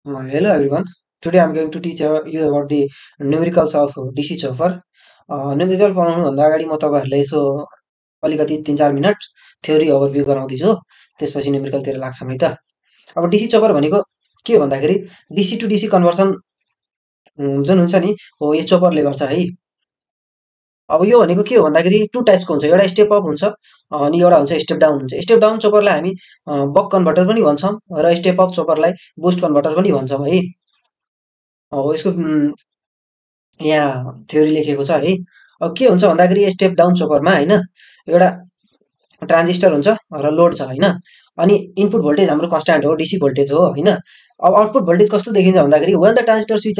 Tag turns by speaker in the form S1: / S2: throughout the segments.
S1: Hello everyone. Today I'm going to teach you about the numericals of DC chopper. Numerical बनाउनुभन्दा अगाडि म तपाईँहरूलाई यसो अलिकति 3-4 मिनट थ्योरी ओभरभ्यू गराउँदैछु। त्यसपछि न्युमेरिकलतिर लाग्छौँ है त। अब DC चपर भनेको के हो भन्दाखेरि DC टु DC कन्भर्सन जुन हुन्छ नि हो यो चपरले गर्छ है। अब यो भनेको के हो भन्दाखेरि टु टाइप्सको हुन्छ। एउटा स्टेप अप हुन्छ अनि एउटा हुन्छ स्टेप डाउन हुन्छ। स्टेप डाउन चपरलाई हामी बक कन्भर्टर पनि भन्छौँ र स्टेप अप चपरलाई बुस्ट कन्भर्टर पनि भन्छौँ है। अब यसको यहाँ थ्योरी लेखेको छ है। अब के हुन्छ भन्दाखेरि स्टेप डाउन चोपरमा होइन एउटा ट्रान्जिस्टर हुन्छ र लोड छ होइन। अनि इनपुट भोल्टेज हाम्रो कन्स्ट्यान्ट हो, डीसी भोल्टेज हो होइन। अब आउटपुट भोल्टेज कस्तो देखिन्छ भन्दाखेरि when the transistor switch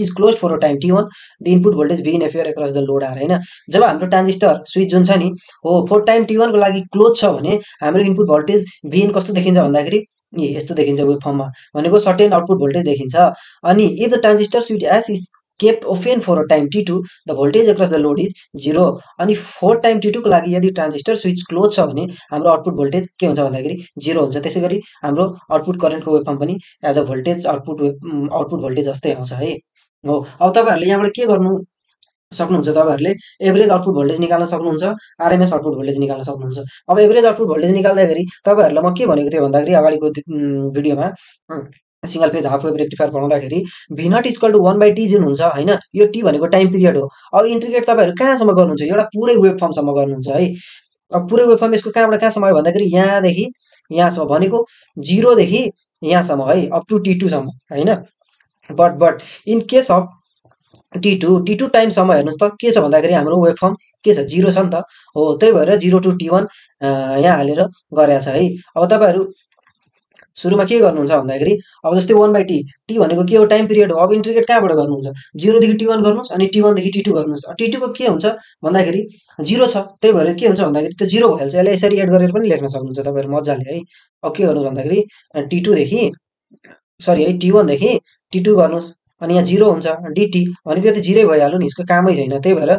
S1: is close for a time T one the input voltage been appear across the load R होइन। जब हाम्रो ट्रान्जिस्टर स्विच जुन छ नि हो फोर टाइम टी1 को लागि क्लोज छ भने हाम्रो इनपुट भोल्टेज बिन कस्तो देखिन्छ भन्दाखेरि यस्तो देखिन्छ वेभ फर्ममा भनेको सर्टेन आउटपुट भोल्टेज देखिन्छ। अनि if the transistor switch S is kept open for a time t2 the voltage across the load is 0 अनि फोर टाइम t2 को लागि यदि ट्रान्जिस्टर स्विच क्लोज छ भने हाम्रो आउटपुट भोल्टेज के हुन्छ भन्दाखेरि 0 हुन्छ। त्यसैगरी हाम्रो आउटपुट करेन्टको वेभफर्म पनि as a voltage output voltage जस्तै आउँछ है। हो अब तपाईँहरूले यहाँबाट के गर्नु सक्नुहुन्छ, तपाईँहरूले एभरेज आउटपुट भोल्टेज निकाल्न सक्नुहुन्छ, आरएमएस आउटपुट भोल्टेज निकाल्न सक्नुहुन्छ। अब एभरेज आउटपुट भोल्टेज निकाल्दाखेरि तपाईँहरूलाई म के भनेको थिएँ भन्दाखेरि अगाडिको भिडियोमा single phase half wave rectifier बनाउँदाखेरि भी नट इक्वल टु 1/t जुन हुन्छ होइन, यो टी भनेको टाइम पिरियड हो। अब इन्टिग्रेट तपाईँहरू कहाँसम्म गर्नुहुन्छ, एउटा पुरै वेभ फर्मसम्म गर्नुहुन्छ है। अब पुरै वेभ फर्म यसको कहाँबाट कहाँसम्म आयो भन्दाखेरि यहाँदेखि यहाँसम्म भनेको 0देखि यहाँसम्म है, अप टु T2 सम्म होइन। But in case of T two टाइमसम्म हेर्नुहोस् त के छ भन्दाखेरि हाम्रो वेभ फर्म के छ 0 छ नि त हो। त्यही भएर 0 टु T1 यहाँ हालेर गरेको छ है। अब तपाईँहरू सुरुमा के गर्नुहुन्छ भन्दाखेरि अब जस्तै 1/t टी भनेको के हो टाइम पिरियड हो। अब इन्टिग्रेट कहाँबाट गर्नुहुन्छ 0देखि T1 गर्नुहोस् अनि T1देखि T2 गर्नुहोस्। टी2को के हुन्छ भन्दाखेरि 0 छ, त्यही भएर के हुन्छ भन्दाखेरि त्यो 0 भइहाल्छ। यसलाई यसरी एड गरेर पनि लेख्न सक्नुहुन्छ तपाईँहरू मजाले है। अब के गर्नुहोस् भन्दाखेरि टी2देखि सरी है T1देखि T2 गर्नुहोस् अनि यहाँ 0 हुन्छ डिटी भनेको यो त 0 भइहाल्यो नि, यसको कामै छैन। त्यही भएर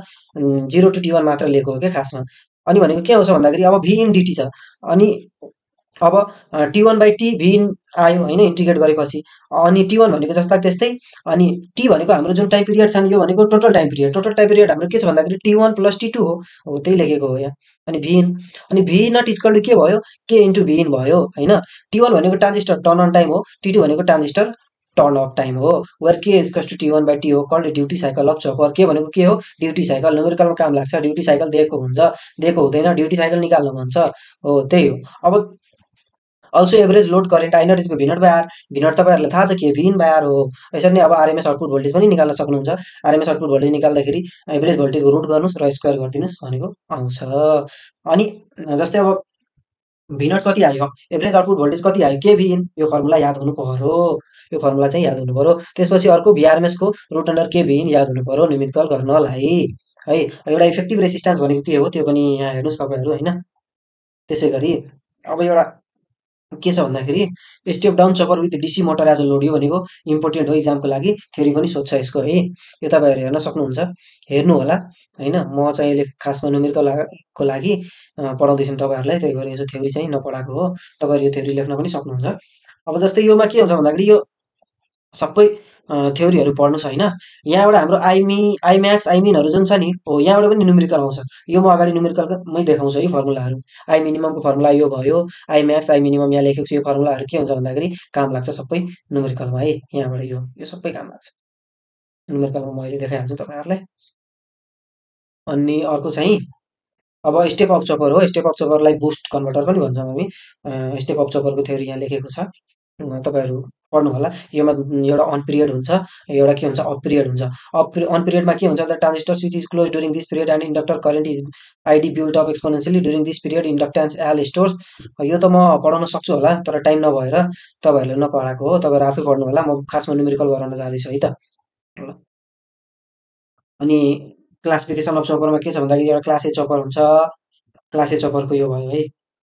S1: 0 टु T1 मात्र लिएको हो क्या खासमा। अनि भनेको के आउँछ भन्दाखेरि अब भी इन डिटी छ अनि अब T1/t भी इन आयो होइन इन्टिग्रेट गरेपछि। अनि T1 भनेको जस्ता त्यस्तै अनि टी भनेको हाम्रो जुन टाइम पिरियड छ नि यो भनेको total time period. Total time period हाम्रो के छ भन्दाखेरि T1 प्लस T2 हो त्यही लेखेको हो यहाँ। अनि भी इन अनि भी नट इक्वल टु के भयो के इन्टु भी इन भयो होइन। T1 भनेको ट्रान्जिस्टर टर्न अन टाइम हो, T2 भनेको ट्रान्जिस्टर टर्न अफ टाइम हो। वेयर के इज कस टु T1/t हो कल्ड ड्युटी साइकल अफ चपर। के भनेको के हो ड्युटी साइकल, न्युमेरिकलमा काम लाग्छ। ड्युटी साइकल दिएको हुन्छ दिएको हुँदैन ड्युटी साइकल निकाल्नु भन्छ हो त्यही हो। अब also average load current I naught इजको V naught by R. V naught तपाईँहरूलाई थाहा छ के भी इन बाई आर हो। यसरी नै अब आरएमएस आउटपुट भोल्टेज पनि निकाल्न सक्नुहुन्छ। आरएमएस आउटपुट भोल्टेज निकाल्दाखेरि एभरेज भोल्टेजको रुट गर्नुहोस् र स्क्वायर गरिदिनुहोस् भनेको आउँछ। अनि जस्तै अब भी नट कति आयो, एभरेज आउटपुट भोल्टेज कति आयो के भी इन, यो फर्मुला याद हुनु पर्यो। यो फर्मुला चाहिँ याद हुनु पर्यो। त्यसपछि अर्को भीआरएमएसको रुट अन्डर के भी इन याद हुनु पर्यो न्युमेरिकल गर्नलाई है। एउटा इफेक्टिभ रेसिस्टेन्स भनेको के हो त्यो पनि यहाँ हेर्नुहोस् तपाईँहरू होइन। त्यसै गरी अब एउटा के छ भन्दाखेरि step down chopper with DC motor as a load, यो भनेको इम्पोर्टेन्ट हो इक्जामको लागि, थ्योरी पनि सोध्छ यसको है। यो तपाईँहरू हेर्न सक्नुहुन्छ, हेर्नु होला होइन। म चाहिँ अहिले खासमा न्युमेरिकलको लागि पढाउँदैछु तपाईँहरूलाई, त्यही भएर यो थ्योरी चाहिँ नपढाएको हो। तपाईँहरू यो थ्योरी लेख्न पनि सक्नुहुन्छ। अब जस्तै योमा के हुन्छ भन्दाखेरि यो सबै थ्योरीहरू पढ्नुहोस् होइन। यहाँबाट हाम्रो आइम्याक्स आइमिनहरू जुन छ नि हो यहाँबाट पनि न्युमेरिकल आउँछ। यो म अगाडि न्युमेरिकलमै देखाउँछु है फर्मुलाहरू। आई मिनिममको फर्मुला यो भयो, आइम्याक्स आई मिनिमम यहाँ लेखेको छु। यो फर्मुलाहरू के हुन्छ भन्दाखेरि काम लाग्छ सबै न्युमेरिकलमा है। यहाँबाट यो सबै काम लाग्छ न्युमेरिकलमा, म अहिले देखाइहाल्छु तपाईँहरूलाई। अनि अर्को चाहिँ अब स्टेप अप चपर हो। स्टेप अप चपरलाई बुस्ट कन्भर्टर पनि भन्छौँ हामी। स्टेप अप चपरको थ्योरी यहाँ लेखेको छ, तपाईँहरू पढ्नु होला। योमा एउटा अन पिरियड हुन्छ, एउटा के हुन्छ अफ पिरियड हुन्छ। अन पिरियडमा के हुन्छ the transistor switch is close during this period and inductor current is ID built up exponentially during this period inductance L stores. यो त म पढाउन सक्छु होला तर टाइम नभएर तपाईँहरूले नपढाएको हो। तपाईँहरू आफै पढ्नु होला, म खासमा न्युमेरिकल गराउन जाँदैछु है त। अनि क्लासिफिकेसन अफ चपरमा के छ भन्दाखेरि एउटा क्लास ए चपर हुन्छ। क्लास ए चपरको यो भयो है,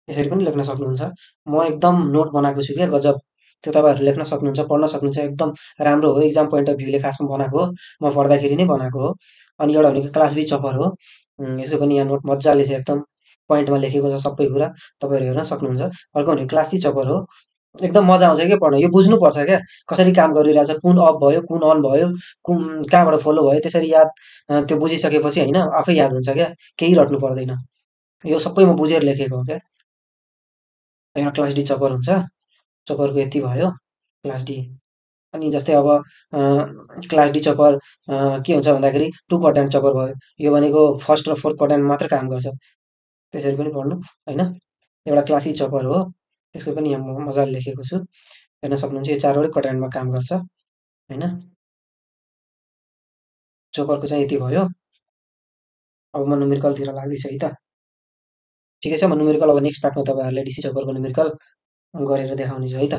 S1: यसरी पनि लेख्न सक्नुहुन्छ। म एकदम नोट बनाएको छु क्या गजब, त्यो तपाईँहरू लेख्न सक्नुहुन्छ पढ्न सक्नुहुन्छ। एकदम राम्रो हो, इक्जाम पोइन्ट अफ भ्यूले खासमा बनाएको हो, म पढ्दाखेरि नै बनाएको हो। अनि एउटा भनेको क्लास बी चपर हो, यसको पनि यहाँ नोट मजाले छ एकदम पोइन्टमा लेखेको छ सबै कुरा, तपाईँहरू हेर्न सक्नुहुन्छ। अर्को भनेको क्लास सी चपर हो, एकदम मजा आउँछ क्या पढ्न। यो बुझ्नुपर्छ क्या, कसरी काम गरिरहेछ, कुन अफ भयो, कुन अन भयो, कुन कहाँबाट फलो भयो, त्यसरी याद त्यो बुझिसकेपछि होइन आफै याद हुन्छ क्या, केही रट्नु पर्दैन। यो सबै म बुझेर लेखेको हो क्या। यहाँ क्लास डी चपर हुन्छ, चपरको यति भयो, क्लास डी। अनि जस्तै अब क्लास डी चपर के हुन्छ भन्दाखेरि टु क्वाड्रान्ट चपर भयो। यो भनेको फर्स्ट र फोर्थ क्वाड्रान्टमा मात्र काम गर्छ। त्यसरी पनि पढ्नु होइन। एउटा क्लास ई चपर हो, त्यसको पनि यहाँ म मजाले लेखेको छु। हेर्न सक्नुहुन्छ यो चारवटै क्वाड्रान्टमा काम गर्छ होइन। चोपरको चाहिँ यति भयो। अब म न्युमेरिकलतिर लाग्दैछु है त। ठिकै छ, म न्युमेरिकल अब नेक्स्ट पार्टमा तपाईँहरूलाई डिसी चोपरको न्युमेरिकल गरेर देखाउनेछु है त।